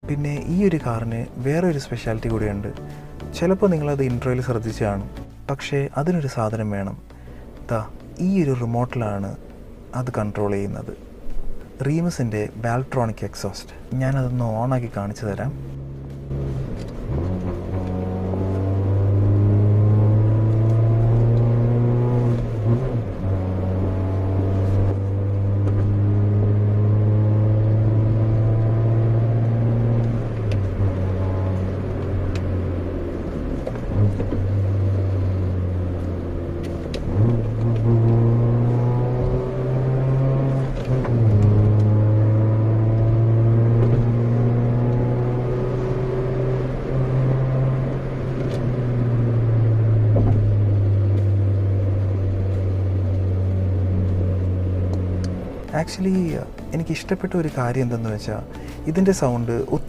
പിന്നെ ഈ ഒരു കാറിന് വേറൊരു സ്പെഷ്യാലിറ്റി കൂടിയുണ്ട്. ചിലപ്പോൾ നിങ്ങളത് ഇൻട്രോയിൽ ശ്രദ്ധിച്ച് കാണും. പക്ഷേ അതിനൊരു സാധനം വേണം. ഈ ഒരു റിമോട്ടിലാണ് അത് കൺട്രോൾ ചെയ്യുന്നത്. റീമസിൻ്റെ ബാൽട്രോണിക് എക്സോസ്റ്റ്. ഞാനതൊന്ന് ഓണാക്കി കാണിച്ചു തരാം. ആക്ച്വലി എനിക്കിഷ്ടപ്പെട്ട ഒരു കാര്യം എന്തെന്ന് വെച്ചാൽ ഇതിൻ്റെ സൗണ്ട് ഒത്തിരി